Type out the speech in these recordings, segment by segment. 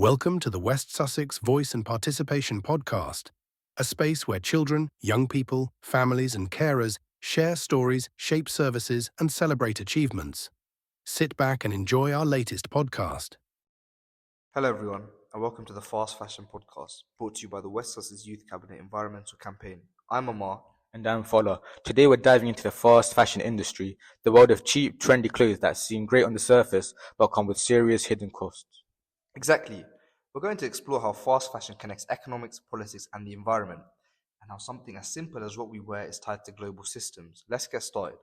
Welcome to the West Sussex Voice and Participation Podcast, a space where children, young people, families, and carers share stories, shape services, and celebrate achievements. Sit back and enjoy our latest podcast. Hello, everyone, and welcome to the Fast Fashion Podcast, brought to you by the West Sussex Youth Cabinet Environmental Campaign. I'm Amar. And I'm Fola. Today we're diving into the fast fashion industry, the world of cheap, trendy clothes that seem great on the surface but come with serious hidden costs. Exactly. We're going to explore how fast fashion connects economics, politics, and the environment, and how something as simple as what we wear is tied to global systems. Let's get started.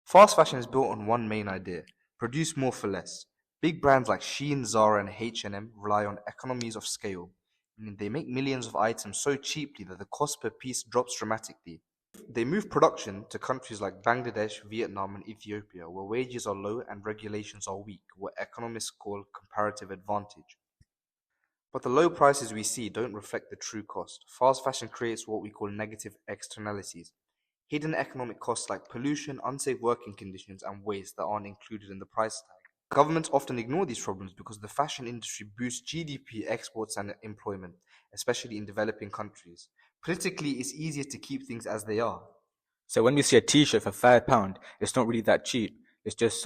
Fast fashion is built on one main idea: produce more for less. Big brands like Shein, Zara, and H&M rely on economies of scale, meaning they make millions of items so cheaply that the cost per piece drops dramatically. They move production to countries like Bangladesh, Vietnam, and Ethiopia, where wages are low and regulations are weak, what economists call comparative advantage. But the low prices we see don't reflect the true cost. Fast fashion creates what we call negative externalities, hidden economic costs like pollution, unsafe working conditions, and waste that aren't included in the price tag. Governments often ignore these problems because the fashion industry boosts GDP, exports, and employment, especially in developing countries. Politically, it's easier to keep things as they are. So when we see a t-shirt for £5, it's not really that cheap. It's just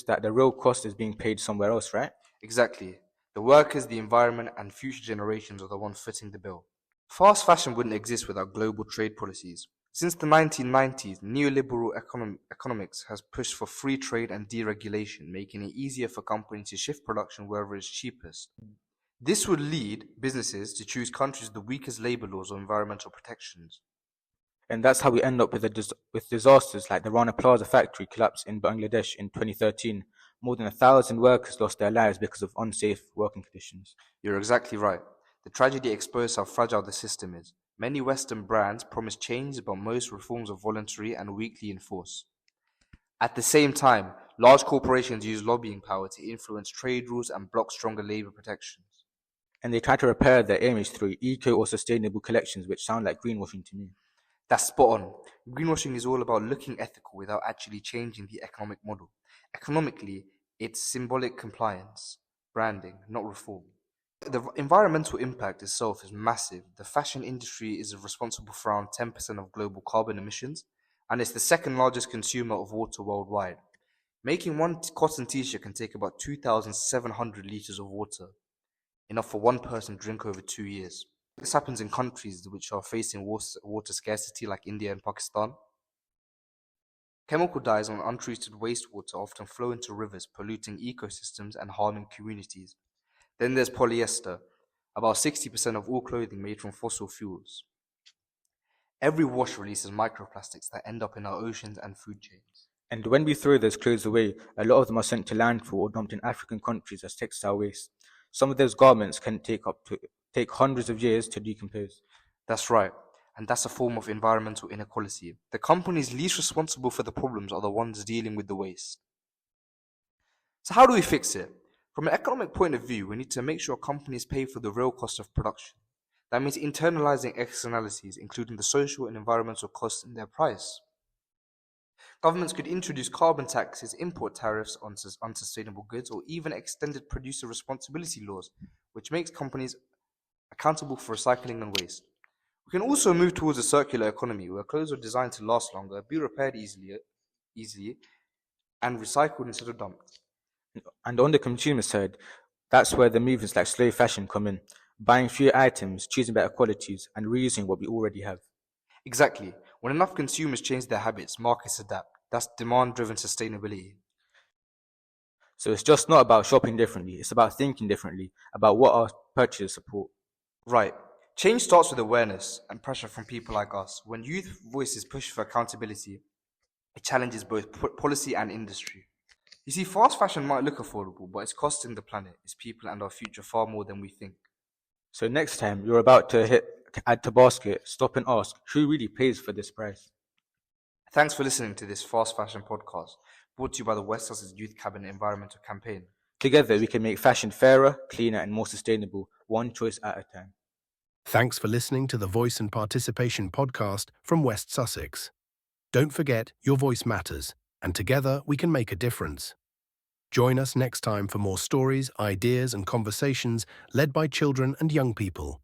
that the real cost is being paid somewhere else, right? Exactly. The workers, the environment, and future generations are the ones footing the bill. Fast fashion wouldn't exist without global trade policies. Since the 1990s, neoliberal economics has pushed for free trade and deregulation, making it easier for companies to shift production wherever it's cheapest. This would lead businesses to choose countries with the weakest labor laws or environmental protections. And that's how we end up with disasters like the Rana Plaza factory collapse in Bangladesh in 2013. More than 1,000 workers lost their lives because of unsafe working conditions. You're exactly right. The tragedy exposed how fragile the system is. Many Western brands promise change, but most reforms are voluntary and weakly enforced. At the same time, large corporations use lobbying power to influence trade rules and block stronger labor protections. And they try to repair their image through eco or sustainable collections, which sound like greenwashing to me. That's spot on. Greenwashing is all about looking ethical without actually changing the economic model. Economically, it's symbolic compliance, branding, not reform. The environmental impact itself is massive. The fashion industry is responsible for around 10% of global carbon emissions, and it's the second largest consumer of water worldwide. Making one cotton t-shirt can take about 2,700 liters of water, enough for one person to drink over 2 years. This happens in countries which are facing water scarcity like India and Pakistan. Chemical dyes and untreated wastewater often flow into rivers, polluting ecosystems and harming communities. Then there's polyester, about 60% of all clothing made from fossil fuels. Every wash releases microplastics that end up in our oceans and food chains. And when we throw those clothes away, a lot of them are sent to landfill or dumped in African countries as textile waste. Some of those garments can take hundreds of years to decompose. That's right, and that's a form of environmental inequality. The companies least responsible for the problems are the ones dealing with the waste. So how do we fix it? From an economic point of view, we need to make sure companies pay for the real cost of production. That means internalizing externalities, including the social and environmental costs in their price. Governments could introduce carbon taxes, import tariffs on unsustainable goods, or even extended producer responsibility laws, which makes companies accountable for recycling and waste. We can also move towards a circular economy where clothes are designed to last longer, be repaired easily, and recycled instead of dumped. And on the consumer side, that's where the movements like slow fashion come in. Buying fewer items, choosing better qualities, and reusing what we already have. Exactly. When enough consumers change their habits, markets adapt. That's demand-driven sustainability. So it's just not about shopping differently, it's about thinking differently, about what our purchases support. Right. Change starts with awareness and pressure from people like us. When youth voices push for accountability, it challenges both policy and industry. You see, fast fashion might look affordable, but it's costing the planet, its people, and our future far more than we think. So next time you're about to add to basket, stop and ask, who really pays for this price? Thanks for listening to this Fast Fashion podcast, brought to you by the West Sussex Youth Cabinet Environmental Campaign. Together we can make fashion fairer, cleaner and more sustainable, one choice at a time. Thanks for listening to the Voice and Participation Podcast from West Sussex. Don't forget, your voice matters, and together we can make a difference. Join us next time for more stories, ideas, and conversations led by children and young people.